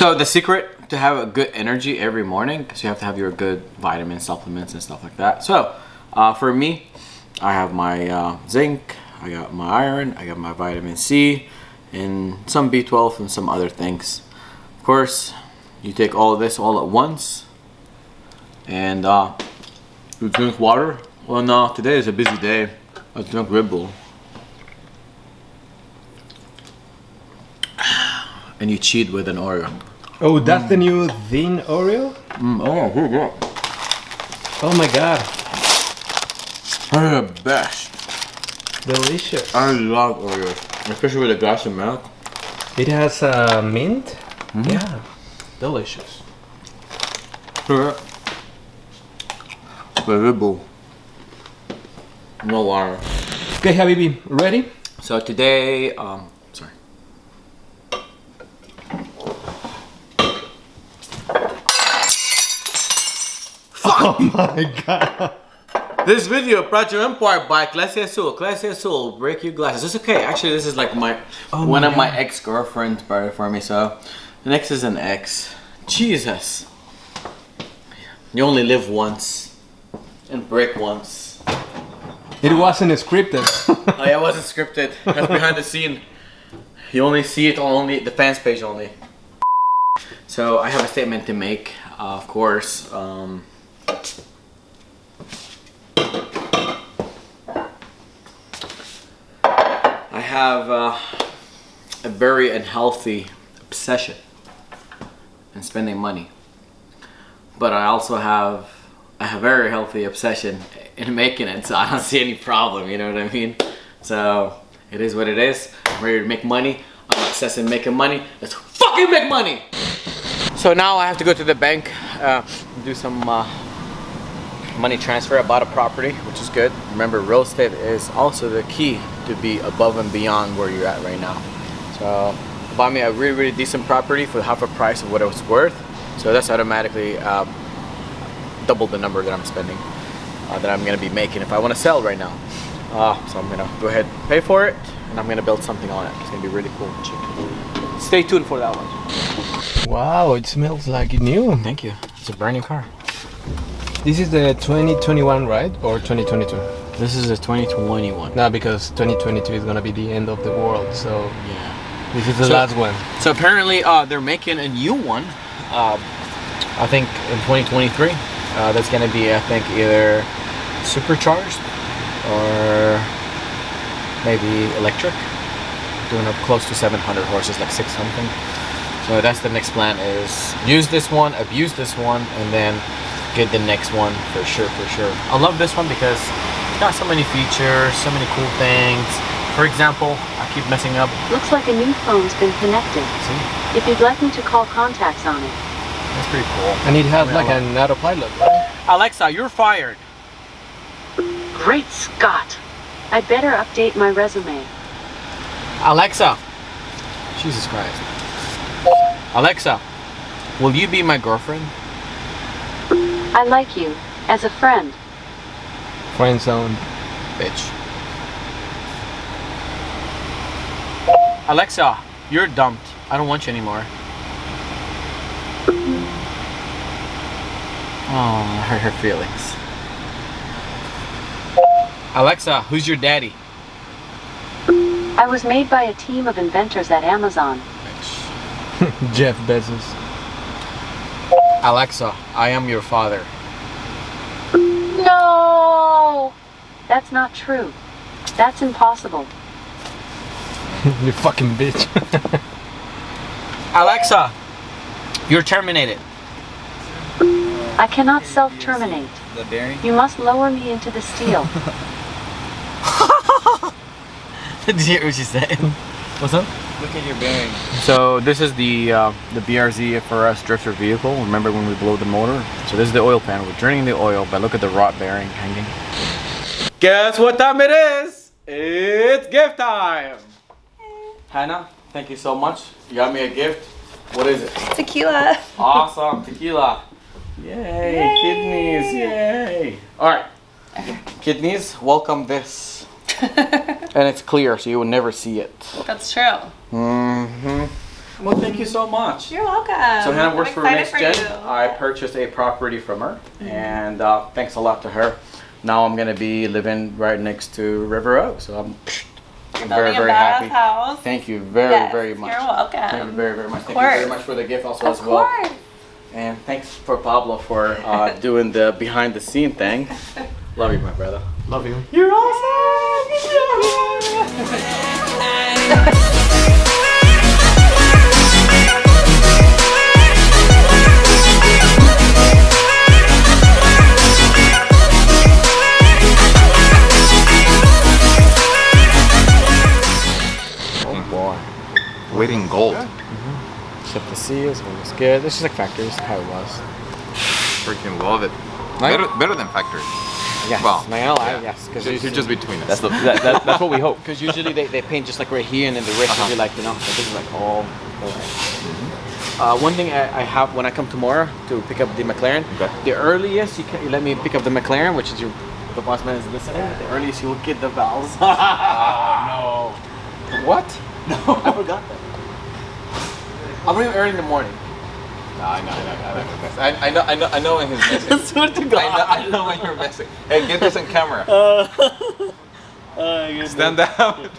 So the secret to have a good energy every morning, because you have to have your good vitamin supplements and stuff like that. So for me, I have my zinc, I got my iron, I got my vitamin C, and some B12 and some other things. Of course, you take all of this all at once, and you drink water. Well, no, today is a busy day. I drink Red Bull. And you cheat with an Oreo. Oh, that's the new thin Oreo? Oh, good, yeah. Oh my god. They're the best. Delicious. I love Oreos, especially with a glass of milk. It has mint? Yeah. Delicious. Yeah. Red Bull. No water. Okay, Habibi, ready? So today, sorry. Oh my god. This video brought to you in part by Clase Azul. Clase Azul, break your glasses. It's okay. Actually, this is like one of my ex-girlfriends bought it for me. So, the next is an ex. Jesus. You only live once and break once. It wasn't scripted. Oh yeah, it wasn't scripted. That's behind the scene. You only see it on the fans page only. So I have a statement to make. Of course, I have a very unhealthy obsession in spending money, but I also have a very healthy obsession in making it, so I don't see any problem, you know what I mean? So it is what it is. I'm ready to make money. I'm obsessed in making money. Let's fucking make money! So now I have to go to the bank, do some money transfer. I bought a property, which is good. Remember, real estate is also the key to be above and beyond where you're at right now. So I bought me a really, really decent property for half a price of what it was worth. So that's automatically double the number that I'm spending, that I'm gonna be making if I want to sell right now. So I'm gonna go ahead and pay for it, and I'm gonna build something on it. It's gonna be really cool. Stay tuned for that one. Wow, it smells like new. Thank you. It's a brand new car. This is the 2021, right? Or 2022? This is a 2021. No, because 2022 is gonna be the end of the world, so Yeah. this is the last one. So apparently they're making a new one, I think in 2023. That's gonna be, I think, either supercharged or maybe electric. Doing up close to 700 horses, like 6 something. So that's the next plan, is use this one, abuse this one, and then get the next one for sure, for sure. I love this one because it's got so many features, so many cool things. For example, I keep messing up. Looks like a new phone's been connected. See? If you'd like me to call contacts on it. That's pretty cool. And it has like an autopilot, right? Alexa, you're fired. Great Scott! I'd better update my resume. Alexa. Jesus Christ. Alexa, will you be my girlfriend? I like you as a friend. Friend zone. Bitch. Alexa, you're dumped. I don't want you anymore. Oh, I hurt her feelings. Alexa, who's your daddy? I was made by a team of inventors at Amazon. Jeff Bezos. Alexa, I am your father. No! That's not true. That's impossible. You fucking bitch. Alexa, you're terminated. I cannot self-terminate. The bearing? You must lower me into the steel. Did you hear what she said? What's up? Look at your bearing. So this is the BRZ FRS drifter vehicle. Remember when we blew the motor? So this is the oil pan. We're draining the oil, but look at the rot bearing hanging. Guess what time it is? It's gift time! Hannah, thank you so much. You got me a gift. What is it? Tequila. Awesome, tequila. Yay, kidneys, yay. All right, kidneys, welcome this. And it's clear, so you will never see it. That's true. Mm-hmm. Well, thank you so much. You're welcome. So Hannah works I'm for excited Next for Gen. you. I purchased a property from her, and thanks a lot to her. Now I'm gonna be living right next to River Oak, so I'm You're very, building a very badass happy. House. Thank you very, Yes, very much. You're welcome. Thank you very, very much. Of Thank you very course. much for the gift also Of as well. course. And thanks for Pablo for doing the behind the scene thing. Love you, my brother. Love you. You're awesome. Weight in gold. Ship to see us, it was good. This is like factory, this is how it was. Freaking love it. Right? Better than factory. Yes, Well, yes. Because You're just between us. that's what we hope. Because usually they paint just like right here, and then the rest will be like, you know, this is like all. One thing I have when I come tomorrow to pick up the McLaren, Okay. the earliest you let me pick up the McLaren, which is the boss man is listening. The earliest you will get the valves. No. What? No, I forgot that. I'll bring it early in the morning. No, I know when he's missing. Swear to God. I know when you're missing. Hey, get this on camera. Stand down.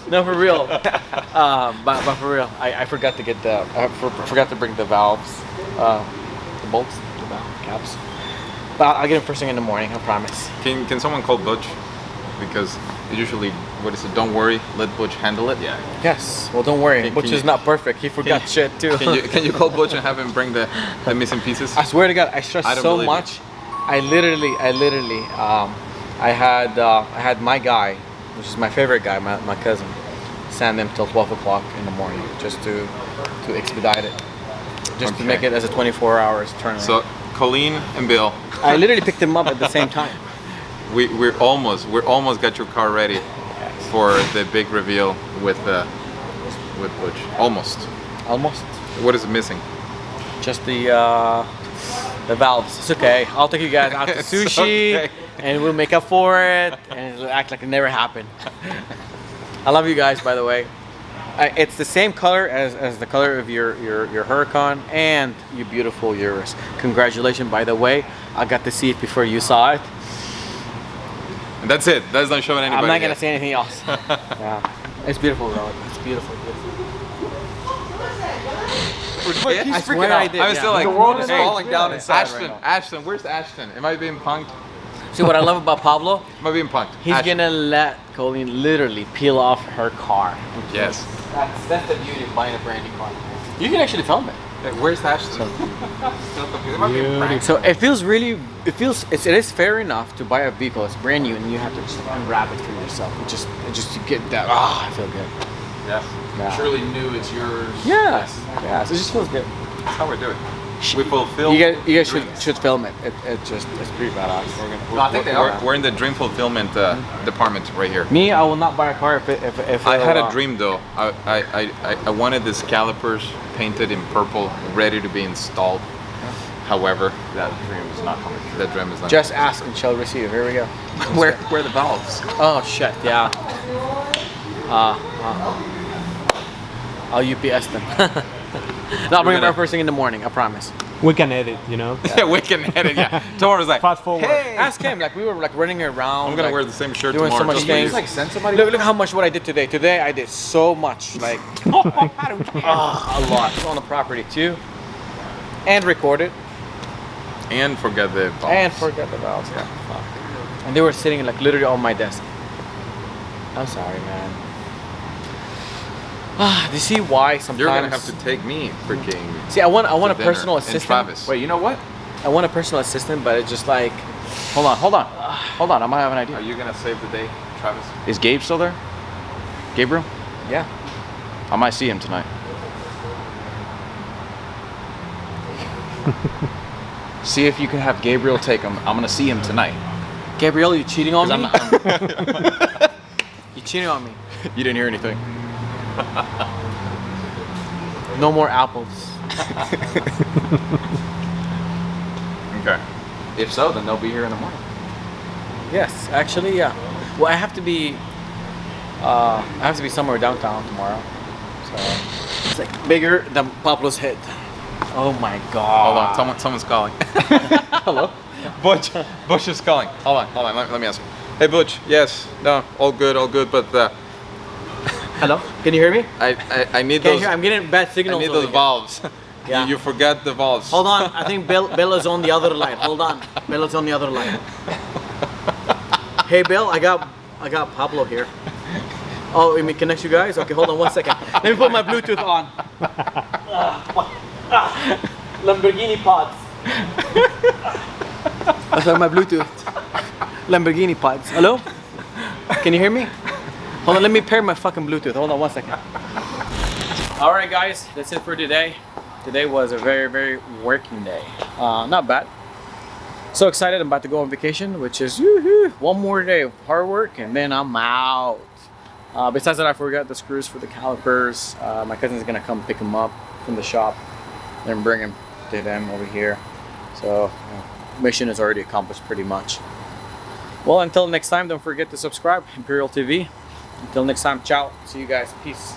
No, for real. But for real, I forgot to get the. Forgot to bring the valves, the bolts, the valve caps. But I'll get them first thing in the morning. I promise. Can someone call Butch? Because usually, what is it? Don't worry, let Butch handle it. Yeah. Yes. Well, don't worry. Can Butch you- is not perfect. He forgot shit too. Can you call Butch and have him bring the missing pieces? I swear to God, I stressed I don't so believe much. I literally, I had my guy, which is my favorite guy, my cousin, stand them till 12 o'clock in the morning just to expedite it, just to Okay. make it as a 24 hours turnaround. So, Colleen and Bill, I literally picked him up at the same time. we're almost got your car ready for the big reveal with Butch. Almost. Almost. What is missing? Just the valves. It's okay. I'll take you guys out to It's sushi, okay. and we'll make up for it, and it'll act like it never happened. I love you guys, by the way. It's the same color as the color of your Huracan and your beautiful Urus. Congratulations, by the way. I got to see it before you saw it. And that's it. That's not showing anybody. I'm not gonna yet. say anything else. Yeah, it's beautiful, though. It's beautiful. I swear I did. I'm yeah. still like, The world is hey, falling down inside Ashton, right now. Ashton, where's Ashton? Am I being punked? See what I love about Pablo? Am I being punked? He's Ashton. gonna let Colleen literally peel off her car. Yes. That's the beauty of buying a brand new car. You can actually film it. Hey, where's Ashton? Still confused. Am I being pranked? So it is fair enough to buy a vehicle that's brand new and you have to just unwrap it for yourself. Just to get that. I feel good. Yes. Yeah. Surely knew it's yours. Yes. It just feels good. That's how we do it. We fulfill. You guys dreams. should film it. It's pretty badass. No, I think we're in the dream fulfillment department right here. Me, I will not buy a car if I had it'll, a dream though. I wanted these calipers painted in purple, ready to be installed. However, That dream is not coming true. that dream is not. Just ask and shall receive. Here we go. where are the valves? Oh shit! Yeah. I'll UPS them. No, I'll bring them gonna- out first thing in the morning. I promise. We can edit, you know. Yeah, we can edit. Yeah, tomorrow's like. Fast forward. Hey, Ask him. Like we were like running around. I'm gonna like, wear the same shirt doing so tomorrow. much just for you. things. Like send somebody. Look how much what I did today. Today I did so much. Like a lot on the property too, and recorded And forget the valves. and forget the valves. Yeah, fuck. And they were sitting like literally on my desk. I'm sorry, man. Do you see why sometimes? You're gonna have to take me freaking. See, I want a dinner personal in assistant. Travis. Wait, you know what? I want a personal assistant, but it's just like, hold on. I might have an idea. Are you gonna save the day, Travis? Is Gabe still there? Gabriel? Yeah. I might see him tonight. See if you can have Gabriel take him. I'm gonna see him tonight. Gabrielle, you cheating on 'Cause me? I'm You cheating on me? you didn't hear anything. No more apples. Okay. If so, then they'll be here in the morning. Yes, actually, yeah. Well, I have to be somewhere downtown tomorrow. It's like bigger than Pablo's head. Oh my Hold god. on, someone's calling. Hello? Butch is calling. Hold on, let me answer. Hey Butch, yes, no, all good, but Hello? Can you hear me? I need Can you those. hear? I'm getting bad I signals. need over those here. valves. Yeah. You forgot the valves. Hold on, I think Bill is on the other line. Hold on, Bill is on the other line. Hey Bill, I got Pablo here. Oh, let me connect you guys. Okay, hold on 1 second. Let me put my Bluetooth on. Lamborghini pods. That's my Bluetooth. Lamborghini pods. Hello? Can you hear me? Hold on, let me pair my fucking Bluetooth. Hold on 1 second. All right, guys, that's it for today. Today was a very, very working day. Not bad. So excited, I'm about to go on vacation, which is one more day of hard work and then I'm out. Besides that, I forgot the screws for the calipers. My cousin's gonna come pick them up from the shop and bring them to them over here. So mission is already accomplished pretty much. Well, until next time, don't forget to subscribe, Imperial TV. Until next time, ciao. See you guys. Peace.